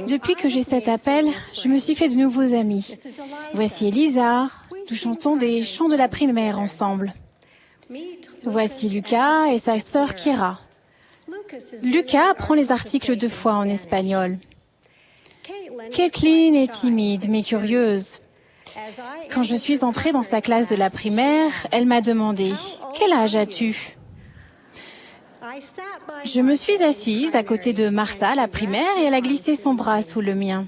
Depuis que j'ai cet appel, je me suis fait de nouveaux amis. Voici Elisa, nous chantons des chants de la primaire ensemble. Voici Lucas et sa sœur Kira. Lucas apprend les articles 2 fois en espagnol. Caitlin est timide mais curieuse. Quand je suis entrée dans sa classe de la primaire, elle m'a demandé « Quel âge as-tu » Je me suis assise à côté de Martha, la primaire, et elle a glissé son bras sous le mien.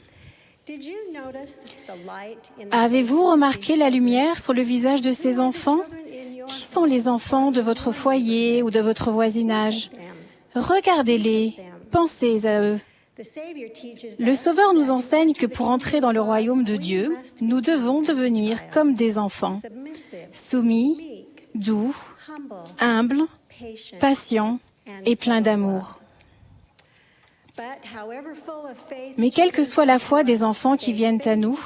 Avez-vous remarqué la lumière sur le visage de ces enfants? Qui sont les enfants de votre foyer ou de votre voisinage? Regardez-les, pensez à eux. Le Sauveur nous enseigne que pour entrer dans le royaume de Dieu, nous devons devenir comme des enfants, soumis, doux, humbles, patients et pleins d'amour. Mais quelle que soit la foi des enfants qui viennent à nous,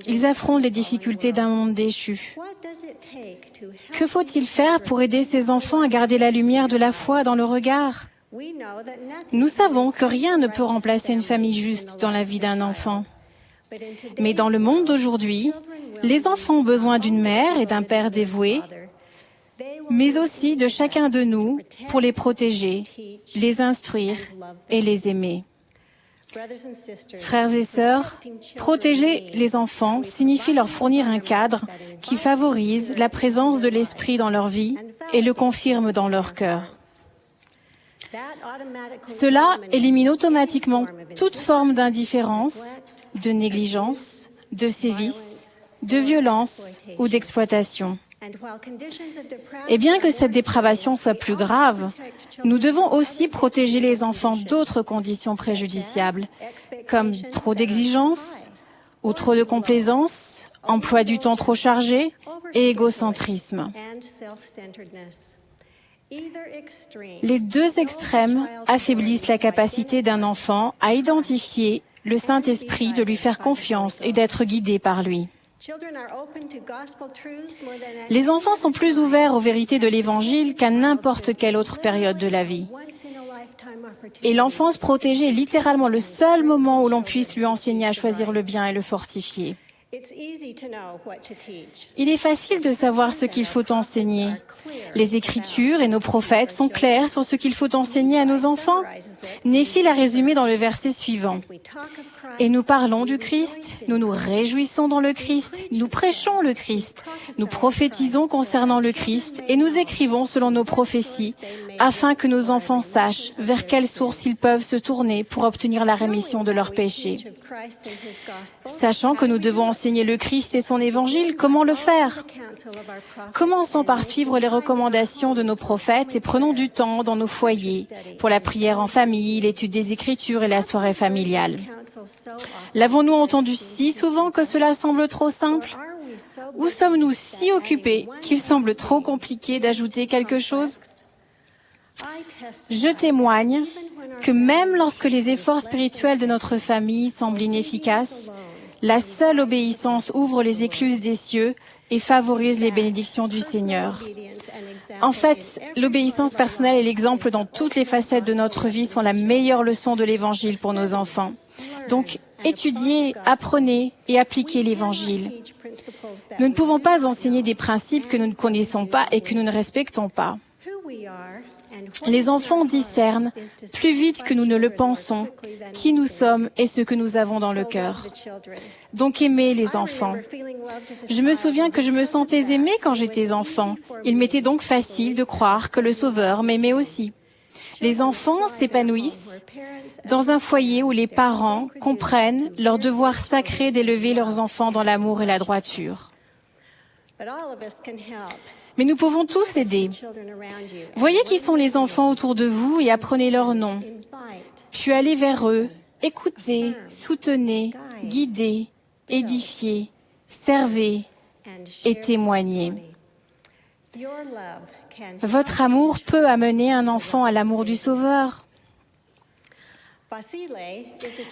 ils affrontent les difficultés d'un monde déchu. Que faut-il faire pour aider ces enfants à garder la lumière de la foi dans le regard? Nous savons que rien ne peut remplacer une famille juste dans la vie d'un enfant. Mais dans le monde d'aujourd'hui, les enfants ont besoin d'une mère et d'un père dévoués, mais aussi de chacun de nous pour les protéger, les instruire et les aimer. Frères et sœurs, protéger les enfants signifie leur fournir un cadre qui favorise la présence de l'Esprit dans leur vie et le confirme dans leur cœur. Cela élimine automatiquement toute forme d'indifférence, de négligence, de sévice, de violence ou d'exploitation. Et bien que cette dépravation soit plus grave, nous devons aussi protéger les enfants d'autres conditions préjudiciables, comme trop d'exigences ou trop de complaisance, emploi du temps trop chargé et égocentrisme. Les deux extrêmes affaiblissent la capacité d'un enfant à identifier le Saint-Esprit, de lui faire confiance et d'être guidé par lui. Les enfants sont plus ouverts aux vérités de l'Évangile qu'à n'importe quelle autre période de la vie. Et l'enfance protégée est littéralement le seul moment où l'on puisse lui enseigner à choisir le bien et le fortifier. Il est facile de savoir ce qu'il faut enseigner. Les Écritures et nos prophètes sont clairs sur ce qu'il faut enseigner à nos enfants. Néphie l'a résumé dans le verset suivant. Et nous parlons du Christ, nous nous réjouissons dans le Christ, nous prêchons le Christ, nous prophétisons concernant le Christ et nous écrivons selon nos prophéties, afin que nos enfants sachent vers quelle source ils peuvent se tourner pour obtenir la rémission de leurs péchés. Sachant que nous devons enseigner le Christ et son évangile, comment le faire? Commençons par suivre les recommandations de nos prophètes et prenons du temps dans nos foyers pour la prière en famille, l'étude des Écritures et la soirée familiale. L'avons-nous entendu si souvent que cela semble trop simple? Ou sommes-nous si occupés qu'il semble trop compliqué d'ajouter quelque chose? Je témoigne que même lorsque les efforts spirituels de notre famille semblent inefficaces, la seule obéissance ouvre les écluses des cieux et favorise les bénédictions du Seigneur. En fait, l'obéissance personnelle et l'exemple dans toutes les facettes de notre vie sont la meilleure leçon de l'Évangile pour nos enfants. Donc, étudiez, apprenez et appliquez l'Évangile. Nous ne pouvons pas enseigner des principes que nous ne connaissons pas et que nous ne respectons pas. Les enfants discernent, plus vite que nous ne le pensons, qui nous sommes et ce que nous avons dans le cœur. Donc aimez les enfants. Je me souviens que je me sentais aimée quand j'étais enfant. Il m'était donc facile de croire que le Sauveur m'aimait aussi. Les enfants s'épanouissent dans un foyer où les parents comprennent leur devoir sacré d'élever leurs enfants dans l'amour et la droiture. Mais nous pouvons tous aider. Voyez qui sont les enfants autour de vous et apprenez leurs noms. Puis allez vers eux, écoutez, soutenez, guidez, édifiez, servez et témoignez. Votre amour peut amener un enfant à l'amour du Sauveur.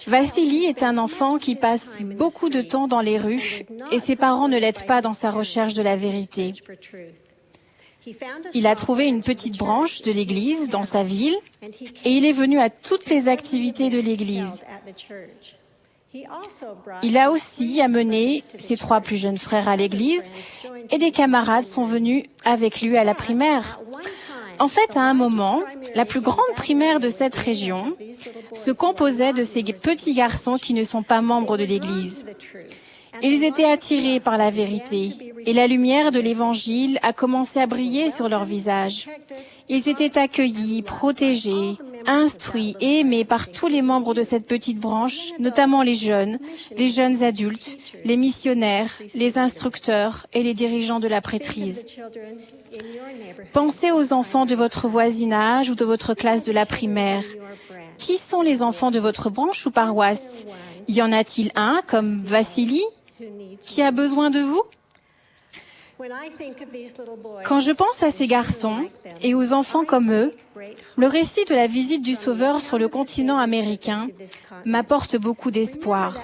Vassili est un enfant qui passe beaucoup de temps dans les rues et ses parents ne l'aident pas dans sa recherche de la vérité. Il a trouvé une petite branche de l'église dans sa ville et il est venu à toutes les activités de l'église. Il a aussi amené ses 3 plus jeunes frères à l'église et des camarades sont venus avec lui à la primaire. En fait, à un moment, la plus grande primaire de cette région se composait de ces petits garçons qui ne sont pas membres de l'église. Ils étaient attirés par la vérité et la lumière de l'Évangile a commencé à briller sur leurs visages. Ils étaient accueillis, protégés, instruits et aimés par tous les membres de cette petite branche, notamment les jeunes adultes, les missionnaires, les instructeurs et les dirigeants de la prêtrise. Pensez aux enfants de votre voisinage ou de votre classe de la primaire. Qui sont les enfants de votre branche ou paroisse? Y en a-t-il un, comme Vassili, qui a besoin de vous? Quand je pense à ces garçons et aux enfants comme eux, le récit de la visite du Sauveur sur le continent américain m'apporte beaucoup d'espoir.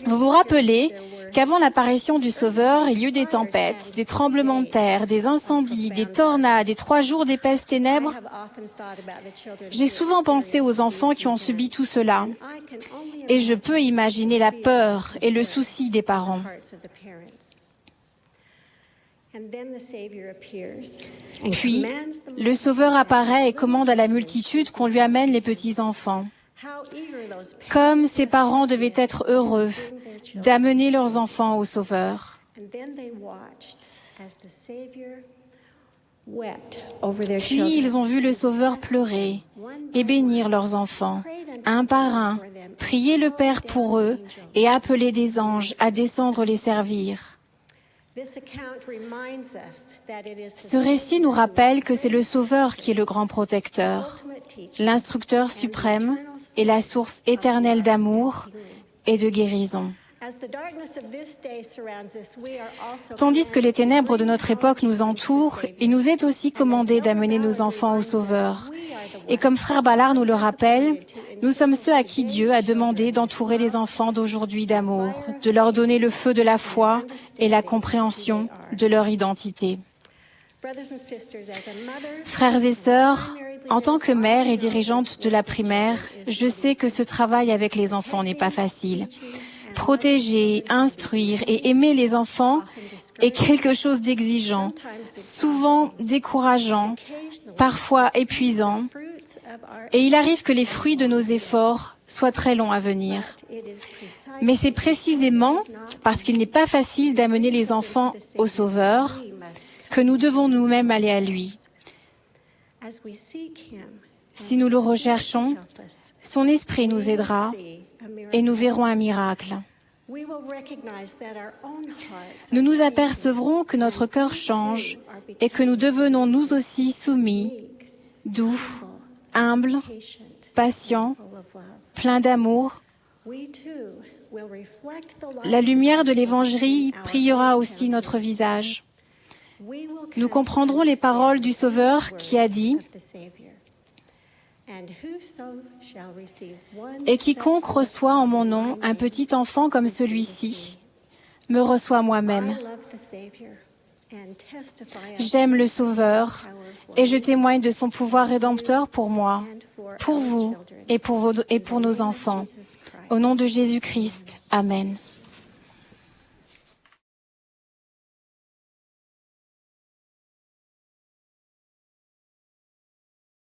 Vous vous rappelez qu'avant l'apparition du Sauveur, il y eut des tempêtes, des tremblements de terre, des incendies, des tornades et 3 jours d'épaisses ténèbres. J'ai souvent pensé aux enfants qui ont subi tout cela et je peux imaginer la peur et le souci des parents. Puis, le Sauveur apparaît et commande à la multitude qu'on lui amène les petits-enfants. Comme ces parents devaient être heureux d'amener leurs enfants au Sauveur. Puis ils ont vu le Sauveur pleurer et bénir leurs enfants, un par un, prier le Père pour eux et appeler des anges à descendre les servir. Ce récit nous rappelle que c'est le Sauveur qui est le grand protecteur, l'instructeur suprême et la source éternelle d'amour et de guérison. Tandis que les ténèbres de notre époque nous entourent, il nous est aussi commandé d'amener nos enfants au Sauveur. Et comme Frère Ballard nous le rappelle, nous sommes ceux à qui Dieu a demandé d'entourer les enfants d'aujourd'hui d'amour, de leur donner le feu de la foi et la compréhension de leur identité. Frères et sœurs, en tant que mère et dirigeante de la primaire, je sais que ce travail avec les enfants n'est pas facile. Protéger, instruire et aimer les enfants est quelque chose d'exigeant, souvent décourageant, parfois épuisant, et il arrive que les fruits de nos efforts soient très longs à venir. Mais c'est précisément parce qu'il n'est pas facile d'amener les enfants au Sauveur que nous devons nous-mêmes aller à lui. Si nous le recherchons, son esprit nous aidera et nous verrons un miracle. Nous nous apercevrons que notre cœur change et que nous devenons nous aussi soumis, doux, humbles, patients, pleins d'amour. La lumière de l'Évangile brillera aussi notre visage. Nous comprendrons les paroles du Sauveur qui a dit « Et quiconque reçoit en mon nom un petit enfant comme celui-ci, me reçoit moi-même. » J'aime le Sauveur et je témoigne de son pouvoir rédempteur pour moi, pour vous et pour nos enfants. Au nom de Jésus-Christ. Amen.